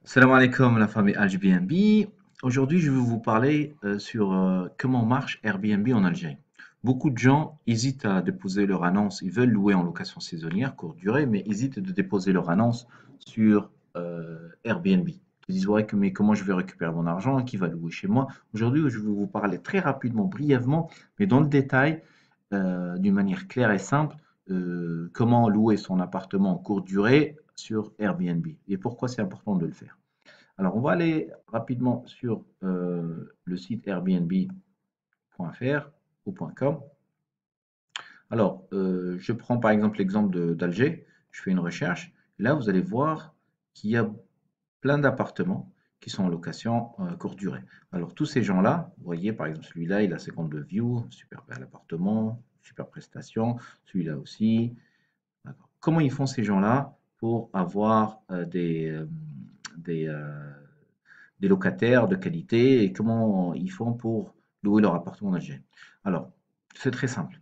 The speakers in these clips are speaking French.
Salam alaikum la famille Airbnb. Aujourd'hui, je vais vous parler sur comment marche Airbnb en Algérie. Beaucoup de gens hésitent à déposer leur annonce. Ils veulent louer en location saisonnière, courte durée, mais hésitent de déposer leur annonce sur Airbnb. Ils disent, ouais, mais comment je vais récupérer mon argent? Qui va louer chez moi? Aujourd'hui, je vais vous parler très rapidement, brièvement, mais dans le détail, d'une manière claire et simple, comment louer son appartement en courte durée sur Airbnb et pourquoi c'est important de le faire. Alors, on va aller rapidement sur le site airbnb.fr ou .com. Alors, je prends par exemple l'exemple d'Alger. Je fais une recherche. Là, vous allez voir qu'il y a plein d'appartements qui sont en location courte durée. Alors, tous ces gens-là, vous voyez par exemple celui-là, il a 52 views, super bel appartement, super prestation. Celui-là aussi. Comment ils font ces gens-là pour avoir des, euh, des locataires de qualité et comment ils font pour louer leur appartement en Algérie. Alors, c'est très simple.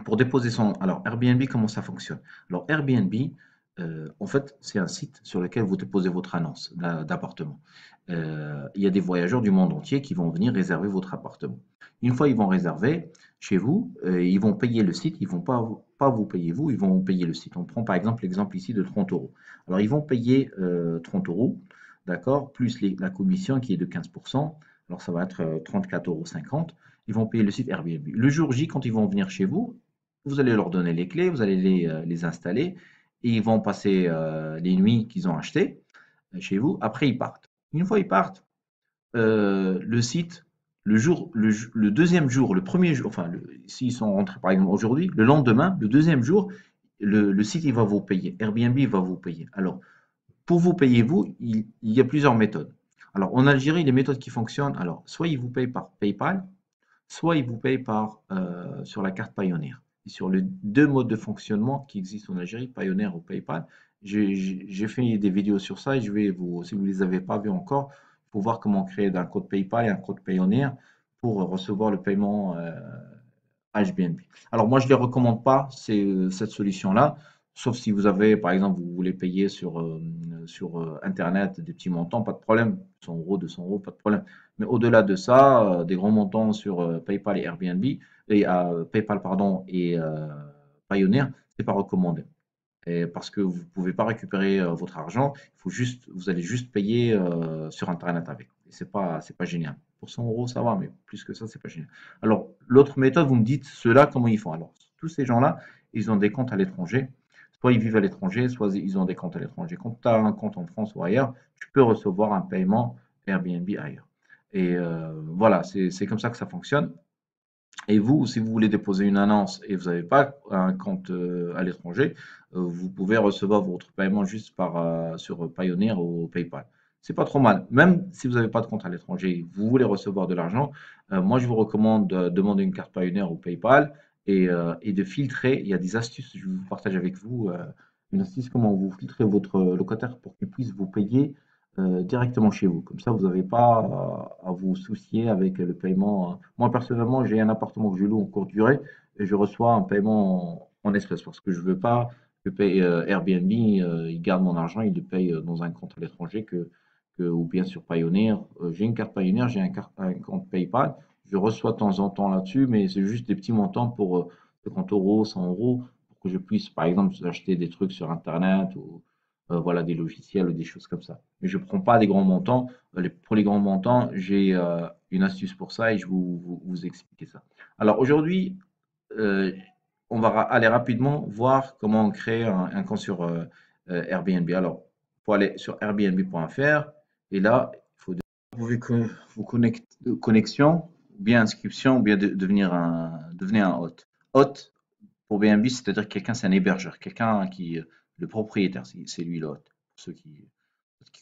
Pour déposer son... Alors, Airbnb, comment ça fonctionne? Alors, Airbnb, en fait, c'est un site sur lequel vous déposez votre annonce d'appartement. Il y a des voyageurs du monde entier qui vont venir réserver votre appartement. Une fois ils vont réserver chez vous, ils vont payer le site, ils vont pas vous payer vous, ils vont payer le site. On prend par exemple l'exemple ici de 30 euros. Alors ils vont payer 30 euros, d'accord, plus la commission qui est de 15%. Alors ça va être 34,50 €. Ils vont payer le site Airbnb. Le jour J, quand ils vont venir chez vous, vous allez leur donner les clés, vous allez les installer et ils vont passer les nuits qu'ils ont achetées chez vous. Après, ils partent. Une fois ils partent, le site, le deuxième jour, le premier jour, enfin, s'ils sont rentrés par exemple aujourd'hui, le lendemain, le deuxième jour, le site il va vous payer. Airbnb va vous payer. Alors, pour vous payer vous, il y a plusieurs méthodes. Alors, en Algérie, les méthodes qui fonctionnent, alors, soit ils vous payent par PayPal, soit ils vous payent sur la carte Payoneer. Et sur les deux modes de fonctionnement qui existent en Algérie, Payoneer ou PayPal, j'ai fait des vidéos sur ça et je vais vous, si vous ne les avez pas vues encore, pour voir comment créer un code PayPal et un code Payoneer pour recevoir le paiement Airbnb. Alors moi, je ne les recommande pas, cette solution-là, sauf si vous avez, par exemple, vous voulez payer sur Internet des petits montants, pas de problème, 100 euros, 200 euros, pas de problème. Mais au-delà de ça, des grands montants sur PayPal et Airbnb, et PayPal, pardon, et Payoneer, c'est pas recommandé. Et parce que vous ne pouvez pas récupérer votre argent, vous allez juste payer sur Internet avec. Et c'est pas génial. Pour 100 euros, ça va, mais plus que ça, c'est pas génial. Alors, l'autre méthode, vous me dites, ceux-là, comment ils font? Alors, tous ces gens-là, ils ont des comptes à l'étranger. Soit ils vivent à l'étranger, soit ils ont des comptes à l'étranger. Quand tu as un compte en France ou ailleurs, tu peux recevoir un paiement Airbnb ailleurs. Et voilà, c'est comme ça que ça fonctionne. Et vous, si vous voulez déposer une annonce et vous n'avez pas un compte à l'étranger, vous pouvez recevoir votre paiement juste sur Payoneer ou PayPal. C'est pas trop mal. Même si vous n'avez pas de compte à l'étranger, vous voulez recevoir de l'argent, moi je vous recommande de demander une carte Payoneer ou PayPal et de filtrer. Il y a des astuces, je vous partage avec vous une astuce comment vous filtrez votre locataire pour qu'il puisse vous payer directement chez vous. Comme ça, vous n'avez pas à vous soucier avec le paiement. Moi, personnellement, j'ai un appartement que je loue en courte durée et je reçois un paiement en espèces parce que je ne veux pas que Airbnb, il garde mon argent, il le paye dans un compte à l'étranger ou bien sur Payoneer. J'ai une carte Payoneer, un compte PayPal. Je reçois de temps en temps là-dessus, mais c'est juste des petits montants pour 50 euros, 100 euros, pour que je puisse, par exemple, acheter des trucs sur Internet ou voilà, des logiciels ou des choses comme ça. Mais je ne prends pas des grands montants. Pour les grands montants, j'ai une astuce pour ça et je vais vous expliquer ça. Alors aujourd'hui, euh, on va aller rapidement voir comment on crée un compte sur Airbnb. Alors, il faut aller sur airbnb.fr et là, il faut vous pouvez vous connecter connexion, ou bien inscription, ou bien devenir un hôte. Hôte pour BNB, c'est-à-dire quelqu'un, c'est un hébergeur, quelqu'un qui, le propriétaire, c'est lui l'hôte, pour ceux qui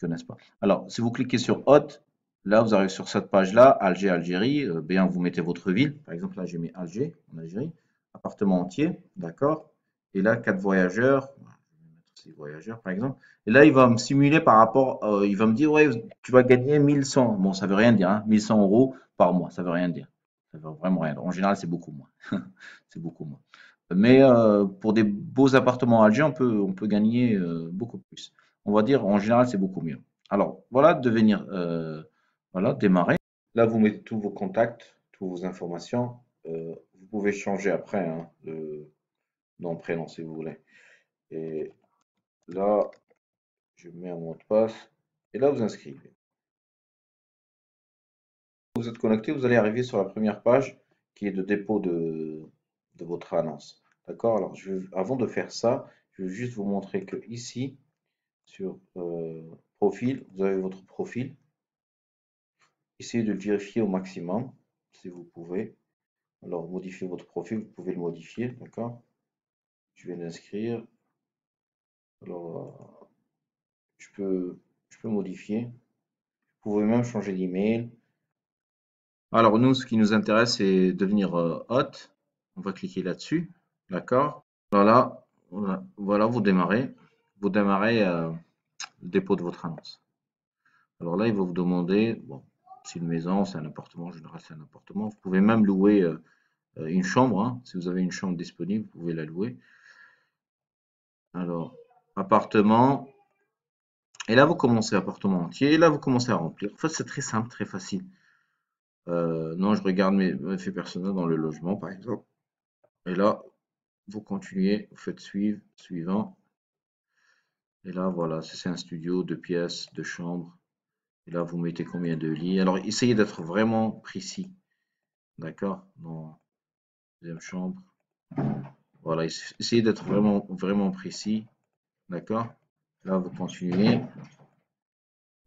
connaissent pas. Alors, si vous cliquez sur hôte, là, vous arrivez sur cette page-là, Alger, Algérie, bien, vous mettez votre ville, par exemple, là, j'ai mis Alger, en Algérie, appartement entier, d'accord, et là, 4 voyageurs, je vais mettre 6 voyageurs, par exemple, et là, il va me simuler par rapport, il va me dire, ouais, tu vas gagner 1100, bon, ça veut rien dire, hein, 1100 euros par mois, ça veut rien dire, ça veut vraiment rien dire, en général, c'est beaucoup moins, c'est beaucoup moins. Mais pour des beaux appartements à Alger, on peut gagner beaucoup plus. On va dire, en général, c'est beaucoup mieux. Alors, voilà, de venir voilà, démarrer. Là, vous mettez tous vos contacts, toutes vos informations. Vous pouvez changer après hein, le nom, prénom si vous voulez. Et là, je mets un mot de passe. Et là, vous inscrivez. Vous êtes connecté, vous allez arriver sur la première page qui est de dépôt de votre annonce. D'accord? Alors, avant de faire ça, je vais juste vous montrer que ici, sur profil, vous avez votre profil. Essayez de le vérifier au maximum, si vous pouvez. Alors, modifier votre profil, vous pouvez le modifier, d'accord? Je viens d'inscrire. Alors, je peux modifier. Vous pouvez même changer d'email. Alors, nous, ce qui nous intéresse, c'est devenir hôte. On va cliquer là-dessus, d'accord? Voilà, voilà, vous démarrez. Vous démarrez le dépôt de votre annonce. Alors là, il va vous demander, bon, c'est une maison, c'est un appartement, en général, c'est un appartement. Vous pouvez même louer une chambre, hein. Si vous avez une chambre disponible, vous pouvez la louer. Alors, appartement. Et là, vous commencez appartement entier. Et là, vous commencez à remplir. En fait, c'est très simple, très facile. Non, je regarde mes faits personnels dans le logement, par exemple. Et là, vous continuez, vous faites suivre, suivant. Et là, voilà, c'est un studio, 2 pièces, 2 chambres. Et là, vous mettez combien de lits. Alors, essayez d'être vraiment précis. D'accord? Dans la deuxième chambre. Voilà, essayez d'être vraiment, vraiment précis. D'accord? Là, vous continuez.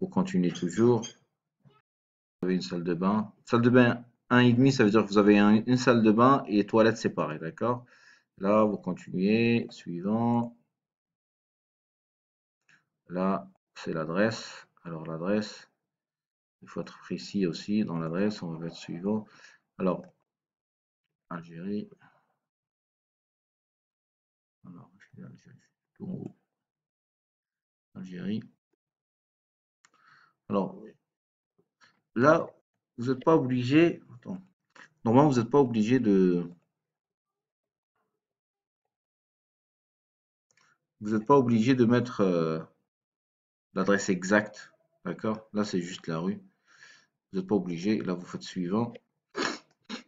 Vous continuez toujours. Vous avez une salle de bain. Salle de bain 1,5, ça veut dire que vous avez une salle de bain et toilettes séparées, d'accord? Là, vous continuez. Suivant. Là, c'est l'adresse. Alors, l'adresse, il faut être précis aussi dans l'adresse. On va mettre suivant. Alors, Algérie. Alors, tout en haut. Algérie. Alors, là, vous n'êtes pas obligé. Attends. Normalement, vous n'êtes pas obligé de. Vous n'êtes pas obligé de mettre l'adresse exacte. D'accord? Là, c'est juste la rue. Vous n'êtes pas obligé. Là, vous faites suivant.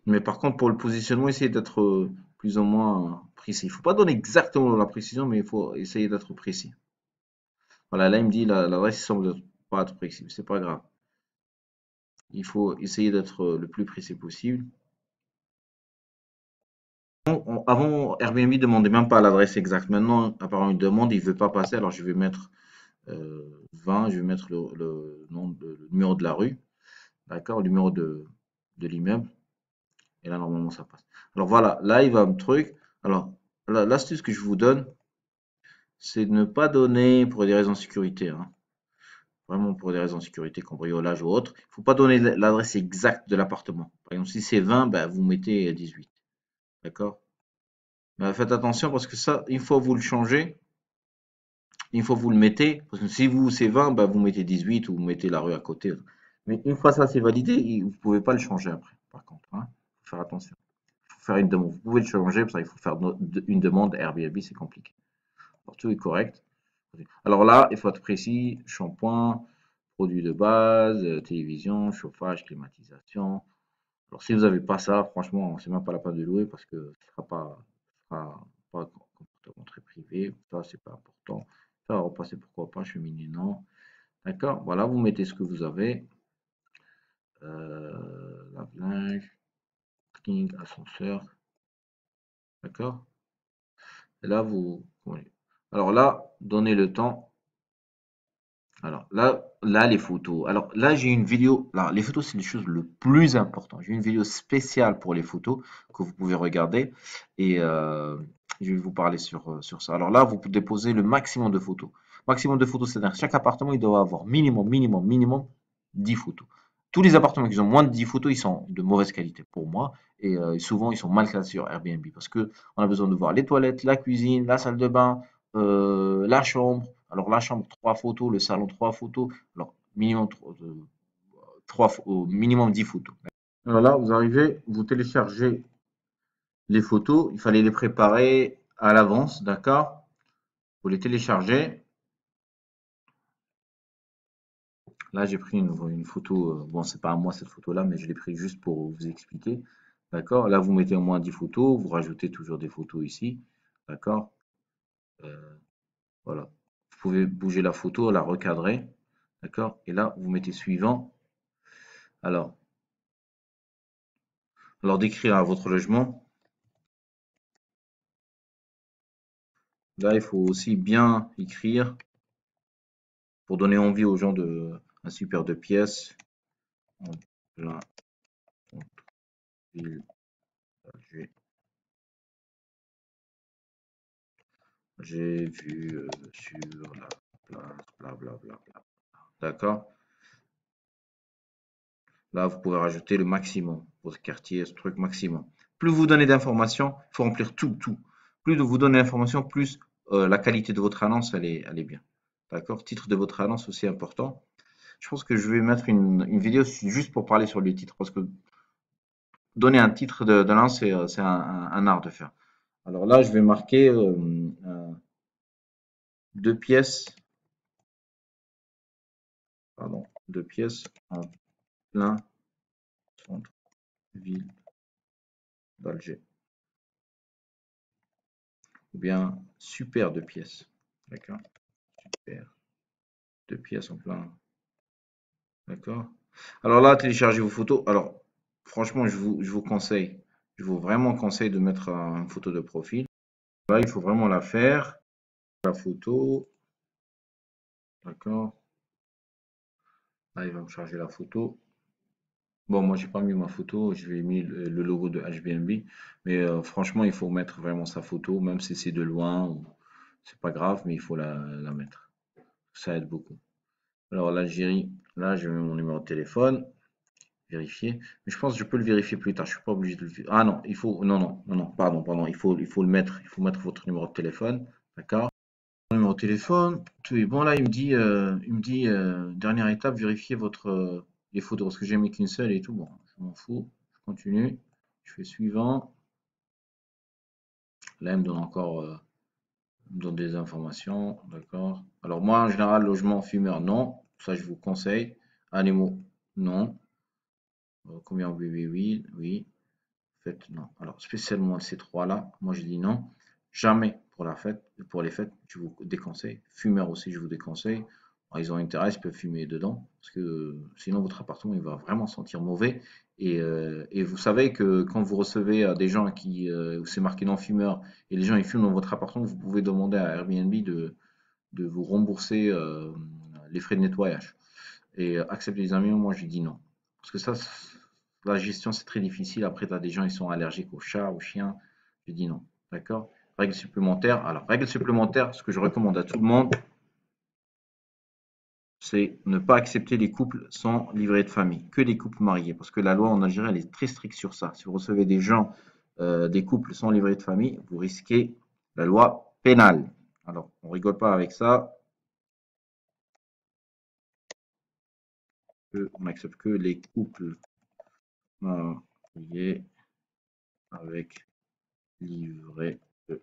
Mais par contre, pour le positionnement, essayez d'être plus ou moins précis. Il ne faut pas donner exactement la précision, mais il faut essayer d'être précis. Voilà, là, il me dit l'adresse semble pas être précis. C'est pas grave. Il faut essayer d'être le plus précis possible. Avant, Airbnb ne demandait même pas l'adresse exacte. Maintenant, apparemment, il demande, il ne veut pas passer. Alors, je vais mettre 20, je vais mettre le numéro de la rue. D'accord? Le numéro de l'immeuble. Et là, normalement, ça passe. Alors voilà, là, il va me truc. Alors, l'astuce que je vous donne, c'est de ne pas donner pour des raisons de sécurité, hein. Vraiment pour des raisons de sécurité, cambriolage ou autre. Il ne faut pas donner l'adresse exacte de l'appartement. Par exemple, si c'est 20, ben, vous mettez 18. D'accord? Mais faites attention parce que ça, une fois vous le changez, une fois vous le mettez, parce que si vous c'est 20, ben, vous mettez 18 ou vous mettez la rue à côté. Mais une fois ça c'est validé, vous ne pouvez pas le changer après, par contre, hein. Faut faire attention. Il faut faire une demande. Vous pouvez le changer, pour ça il faut faire une demande Airbnb, c'est compliqué. Alors, tout est correct. Alors là, il faut être précis, shampoing, produits de base, télévision, chauffage, climatisation. Alors si vous n'avez pas ça, franchement, c'est même pas la peine de louer parce que ce sera pas un comportement très privé. Ça, c'est pas important. Ça va repasser pourquoi pas, cheminée, non. D'accord? Voilà, vous mettez ce que vous avez. Lave-linge, parking, ascenseur. D'accord? Et là, alors là, donnez le temps. Alors là, les photos. Alors là, j'ai une vidéo. Là, les photos, c'est les choses le plus important. J'ai une vidéo spéciale pour les photos que vous pouvez regarder et je vais vous parler sur ça. Alors là, vous pouvez déposer le maximum de photos. Maximum de photos, c'est-à-dire chaque appartement, il doit avoir minimum 10 photos. Tous les appartements qui ont moins de 10 photos, ils sont de mauvaise qualité pour moi et souvent ils sont mal classés sur Airbnb parce que on a besoin de voir les toilettes, la cuisine, la salle de bain, la chambre. Alors la chambre, 3 photos, le salon, 3 photos. Alors minimum, minimum 10 photos. Alors là, vous arrivez, vous téléchargez les photos. Il fallait les préparer à l'avance, d'accord? Vous les téléchargez. Là, j'ai pris une photo. Bon, c'est pas à moi cette photo-là, mais je l'ai pris juste pour vous expliquer. D'accord? Là, vous mettez au moins 10 photos. Vous rajoutez toujours des photos ici. D'accord? Euh, voilà. Vous pouvez bouger la photo, la recadrer. D'accord? Et là, vous mettez suivant. Alors, alors décrire à votre logement. Là, il faut aussi bien écrire pour donner envie aux gens de un super de pièces. En plein ville d'Alger. J'ai vu sur la place, blablabla. D'accord? Là, vous pouvez rajouter le maximum. Votre quartier, ce truc maximum. Plus vous donnez d'informations, il faut remplir tout, tout. Plus de vous donner d'informations, plus la qualité de votre annonce, elle est bien. D'accord? Titre de votre annonce aussi important. Je pense que je vais mettre une vidéo juste pour parler sur les titres. Parce que donner un titre d'annonce, c'est un art de faire. Alors là, je vais marquer deux pièces, pardon, deux pièces en plein centre-ville d'Alger. Ou bien super deux pièces. D'accord? Super deux pièces en plein. D'accord? Alors là, téléchargez vos photos. Alors, franchement, je vous conseille, je vous vraiment conseille de mettre une photo de profil. Là, il faut vraiment la faire. La photo. D'accord? Là, il va me charger la photo. Bon, moi, j'ai pas mis ma photo, je lui ai mis le logo de HBNB. Mais franchement, il faut mettre vraiment sa photo, même si c'est de loin, c'est pas grave, mais il faut la mettre. Ça aide beaucoup. Alors, l'Algérie, là, je mets mon numéro de téléphone, vérifier. Mais je pense que je peux le vérifier plus tard, je suis pas obligé de le vérifier. Ah non, il faut, non, non, non, non, pardon, il faut le mettre, il faut mettre votre numéro de téléphone, d'accord? Numéro de téléphone, tout est bon. Là, il me dit, dernière étape, vérifier les photos, parce que j'ai mis qu'une seule et tout. Bon, je m'en fous. Je continue. Je fais suivant. Là, il me donne encore il me donne des informations. D'accord. Alors, moi, en général, logement fumeur, non. Ça, je vous conseille. Animaux, non. Combien oui, oui, oui, oui. Fête, non. Alors, spécialement ces trois-là, moi, je dis non. Jamais pour la fête, pour les fêtes, je vous déconseille. Fumeur aussi, je vous déconseille. Alors, ils ont intérêt, ils peuvent fumer dedans, parce que sinon votre appartement il va vraiment sentir mauvais. Et vous savez que quand vous recevez des gens qui où c'est marqué non fumeur et les gens ils fument dans votre appartement, vous pouvez demander à Airbnb de vous rembourser les frais de nettoyage. Et accepter les amis, moi je dis non. Parce que ça, la gestion c'est très difficile. Après, tu as des gens ils sont allergiques aux chats, aux chiens. Je dis non. D'accord? Règle supplémentaire. Alors, règle supplémentaire, ce que je recommande à tout le monde, c'est ne pas accepter les couples sans livret de famille, que les couples mariés. Parce que la loi en Algérie, elle est très stricte sur ça. Si vous recevez des gens, des couples sans livret de famille, vous risquez la loi pénale. Alors, on rigole pas avec ça. On n'accepte que les couples mariés avec livret de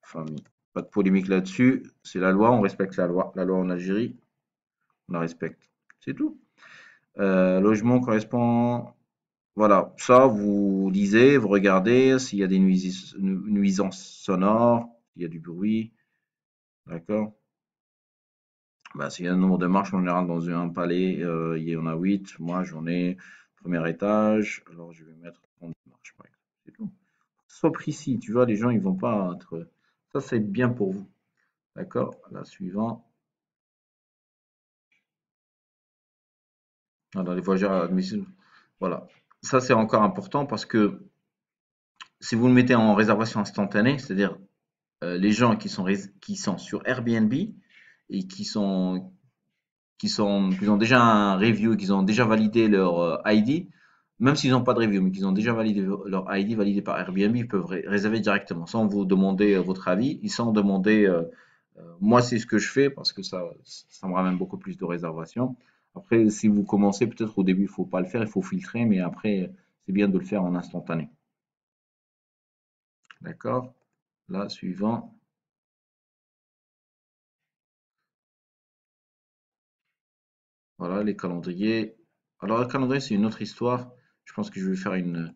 famille. Pas de polémique là-dessus. C'est la loi, on respecte la loi. La loi en Algérie, on la respecte. C'est tout. Logement correspond. Voilà, ça, vous lisez, vous regardez s'il y a des nuisances sonores, s'il y a du bruit, d'accord? Bah, s'il y a un nombre de marches en général dans un palais, il y en a 8. Moi j'en ai premier étage, alors je vais mettre 30 marches par exemple. C'est tout. Sois précis, tu vois, les gens ils vont pas être. Ça c'est bien pour vous. D'accord? La suivante. Ah, dans les voyageurs admissibles. Voilà. Ça c'est encore important parce que si vous le mettez en réservation instantanée, c'est-à-dire les gens qui sont sur Airbnb et qui ont déjà un review, qui ont déjà validé leur ID, même s'ils n'ont pas de review, mais qu'ils ont déjà validé leur ID validé par Airbnb, ils peuvent réserver directement sans vous demander votre avis, ils sans demander. Moi, c'est ce que je fais parce que ça me ramène beaucoup plus de réservations. Après, si vous commencez, peut-être au début, il ne faut pas le faire, il faut filtrer, mais après, c'est bien de le faire en instantané. D'accord? Là, suivant. Voilà, les calendriers. Alors, le calendrier, c'est une autre histoire. Je pense que je vais faire une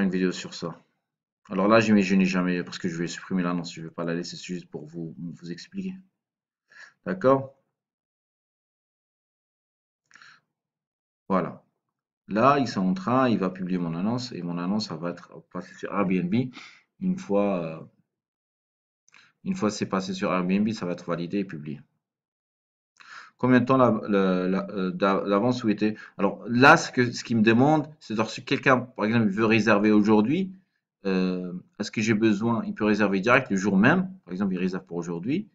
vidéo sur ça. Alors là, je n'ai jamais, parce que je vais supprimer l'annonce, je ne vais pas la laisser, c'est juste pour vous expliquer. D'accord? Voilà. Là, ils sont en train, il va publier mon annonce, et mon annonce, ça va être passé sur Airbnb. Une fois, euh, une fois c'est passé sur Airbnb, ça va être validé et publié. Combien de temps d'avance souhaité? Alors là, ce qu'il me demande, c'est si quelqu'un, par exemple, veut réserver aujourd'hui, est-ce que j'ai besoin, il peut réserver direct le jour même, par exemple, il réserve pour aujourd'hui,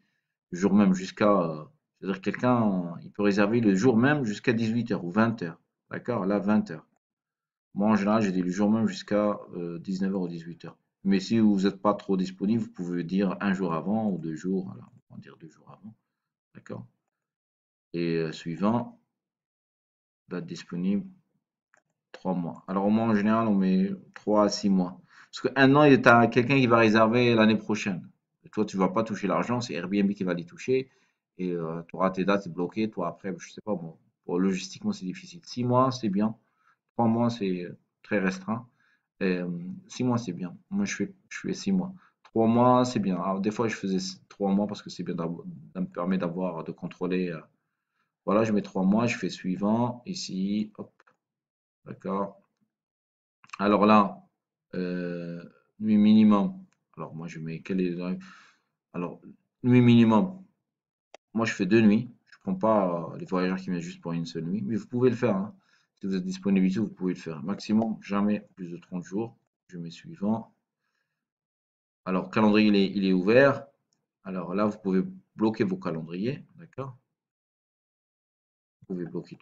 le jour même c'est-à-dire quelqu'un, il peut réserver le jour même jusqu'à 18 h ou 20 h. D'accord? Là, 20 h. Moi, en général, j'ai dit le jour même jusqu'à 19 h ou 18 h. Mais si vous n'êtes pas trop disponible, vous pouvez dire un jour avant ou 2 jours. Voilà, on va dire 2 jours avant. D'accord? Et suivant, date disponible, 3 mois. Alors, moi, en général, on met 3 à 6 mois. Parce qu'un an, il est à quelqu'un qui va réserver l'année prochaine. Et toi, tu vas pas toucher l'argent, c'est Airbnb qui va les toucher. Et tu auras tes dates bloquées. Toi, après, je sais pas, bon, logistiquement, c'est difficile. 6 mois, c'est bien. 3 mois, c'est très restreint. Et 6 mois, c'est bien. Moi, je fais 6 mois. 3 mois, c'est bien. Alors, des fois, je faisais 3 mois parce que c'est bien, ça me permet de contrôler. Voilà, je mets 3 mois, je fais suivant, ici, hop, d'accord. Alors là, euh, nuit minimum. Alors, moi, je mets quel est alors, nuit minimum. Moi, je fais 2 nuits. Je prends pas les voyageurs qui viennent juste pour une seule nuit, mais vous pouvez le faire, hein. Si vous êtes disponible ici, vous pouvez le faire. Maximum, jamais plus de 30 jours. Je mets suivant. Alors, calendrier, il est ouvert. Alors là, vous pouvez bloquer vos calendriers, d'accord? Vous pouvez bloquer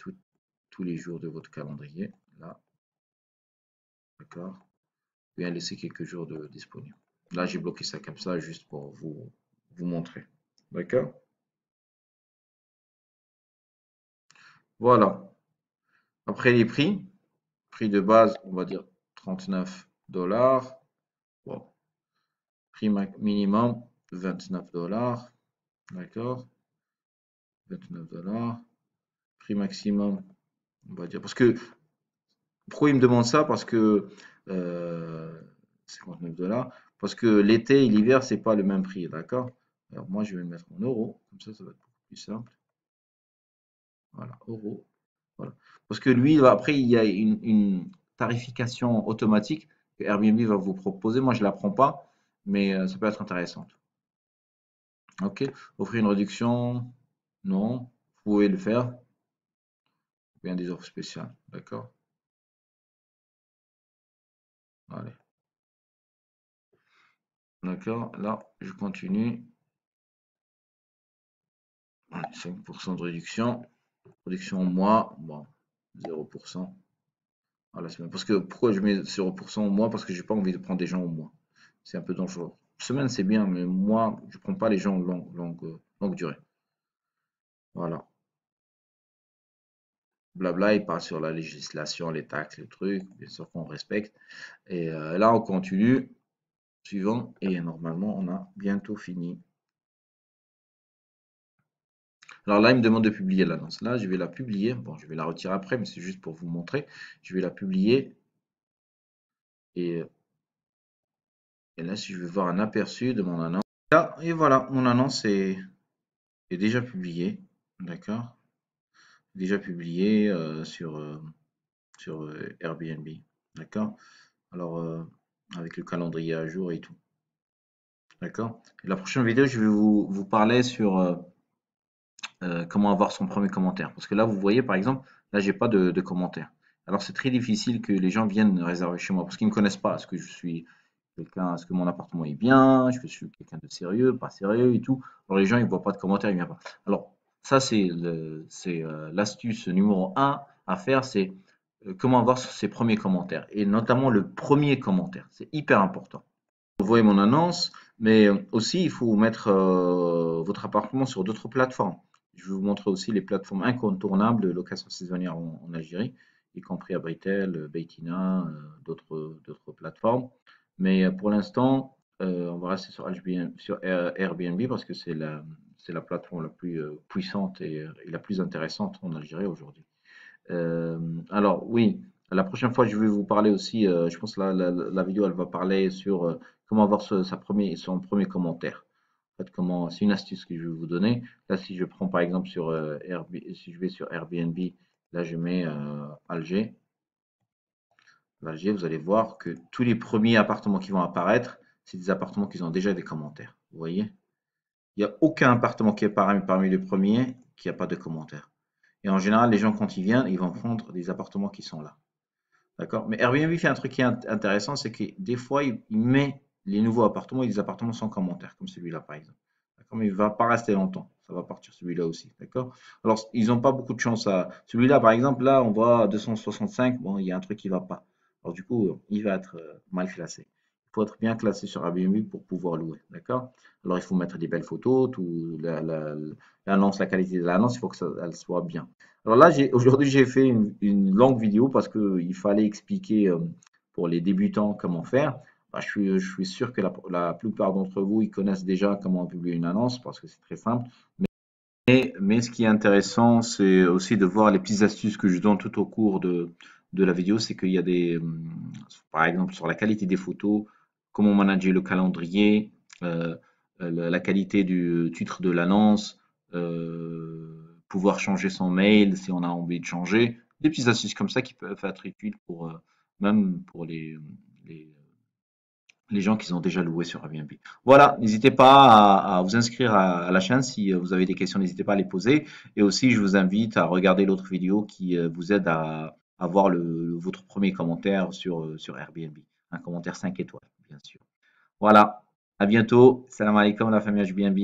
tous les jours de votre calendrier, là, d'accord? Bien laisser quelques jours de disponibles. Là, j'ai bloqué ça comme ça, juste pour vous montrer, d'accord? Voilà. Après les prix de base, on va dire 39 $. Bon, prix minimum, 29 $, d'accord? 29 $. Prix maximum, on va dire. Parce que pourquoi il me demande ça? Parce que 59 $. Parce que l'été et l'hiver, c'est pas le même prix, d'accord? Alors moi, je vais le mettre en euros, comme ça va être beaucoup plus simple. Voilà, euros. Voilà. Parce que lui, après, il y a une tarification automatique que Airbnb va vous proposer. Moi, je ne la prends pas, mais ça peut être intéressant. Ok, offrir une réduction, non, vous pouvez le faire. Bien des offres spéciales, d'accord? Allez, d'accord. Là, je continue. Allez, 5% de réduction. Réduction au mois, bon, 0% à la semaine. Parce que pourquoi je mets 0% au mois? Parce que j'ai pas envie de prendre des gens au mois. C'est un peu dangereux. Semaine, c'est bien, mais moi, je prends pas les gens longue durée. Voilà. Blabla, il part sur la législation, les taxes, les trucs, bien sûr qu'on respecte. Et là, on continue. Suivant. Et normalement, on a bientôt fini. Alors là, il me demande de publier l'annonce. Là, je vais la publier. Bon, je vais la retirer après, mais c'est juste pour vous montrer. Je vais la publier. Et, et là, si je veux voir un aperçu de mon annonce. Là, et voilà, mon annonce est déjà publiée. D'accord? Déjà publiée sur Airbnb. D'accord? Alors, avec le calendrier à jour et tout. D'accord? Et la prochaine vidéo, je vais vous parler sur comment avoir son premier commentaire. Parce que là, vous voyez, par exemple, là, j'ai pas de commentaire. Alors, c'est très difficile que les gens viennent réserver chez moi parce qu'ils me connaissent pas. Est-ce que je suis quelqu'un, est-ce que mon appartement est bien, est-ce que je suis quelqu'un de sérieux, pas sérieux et tout. Alors, les gens, ils voient pas de commentaires, ils viennent pas. Alors, ça, c'est l'astuce numéro un à faire, c'est comment avoir ses premiers commentaires et notamment le premier commentaire. C'est hyper important. Vous voyez mon annonce, mais aussi il faut mettre votre appartement sur d'autres plateformes. Je vais vous montrer aussi les plateformes incontournables de location saisonnière en Algérie, y compris Abritel, Beitina, d'autres plateformes. Mais pour l'instant, on va rester sur Airbnb parce que c'est la plateforme la plus puissante et la plus intéressante en Algérie aujourd'hui. Alors oui, la prochaine fois, je vais vous parler aussi, je pense que la vidéo, elle va parler sur comment avoir son premier commentaire. En fait, c'est une astuce que je vais vous donner. Là, si je prends par exemple sur si je vais sur Airbnb, là je mets Alger. Alger, vous allez voir que tous les premiers appartements qui vont apparaître, c'est des appartements qui ont déjà des commentaires. Vous voyez? Il n'y a aucun appartement qui est parmi les premiers qui n'a pas de commentaires. Et en général, les gens, quand ils viennent, ils vont prendre des appartements qui sont là. D'accord? Mais Airbnb fait un truc qui est intéressant, c'est que des fois, il met les nouveaux appartements et des appartements sans commentaire, comme celui-là, par exemple. D'accord? Mais il ne va pas rester longtemps. Ça va partir celui-là aussi. D'accord? Alors, ils n'ont pas beaucoup de chance à. Celui-là, par exemple, là, on voit 265. Bon, il y a un truc qui ne va pas. Alors, du coup, il va être mal classé. Il faut être bien classé sur Airbnb pour pouvoir louer. D'accord? Alors, il faut mettre des belles photos, l'annonce, la qualité de l'annonce, il faut que elle soit bien. Alors là, aujourd'hui, j'ai fait une longue vidéo parce qu'il fallait expliquer pour les débutants comment faire. Bah, je suis sûr que la plupart d'entre vous, ils connaissent déjà comment publier une annonce parce que c'est très simple. Mais ce qui est intéressant, c'est aussi de voir les petites astuces que je donne tout au cours de la vidéo. C'est qu'il y a par exemple, sur la qualité des photos, comment manager le calendrier, la qualité du titre de l'annonce, pouvoir changer son mail si on a envie de changer. Des petites astuces comme ça qui peuvent être utiles pour, même pour les, les gens qui ont déjà loué sur Airbnb. Voilà, n'hésitez pas à vous inscrire à la chaîne si vous avez des questions, n'hésitez pas à les poser. Et aussi, je vous invite à regarder l'autre vidéo qui vous aide à avoir votre premier commentaire sur Airbnb. Un commentaire 5 étoiles, bien sûr. Voilà, à bientôt. Salam alaikum la famille Airbnb.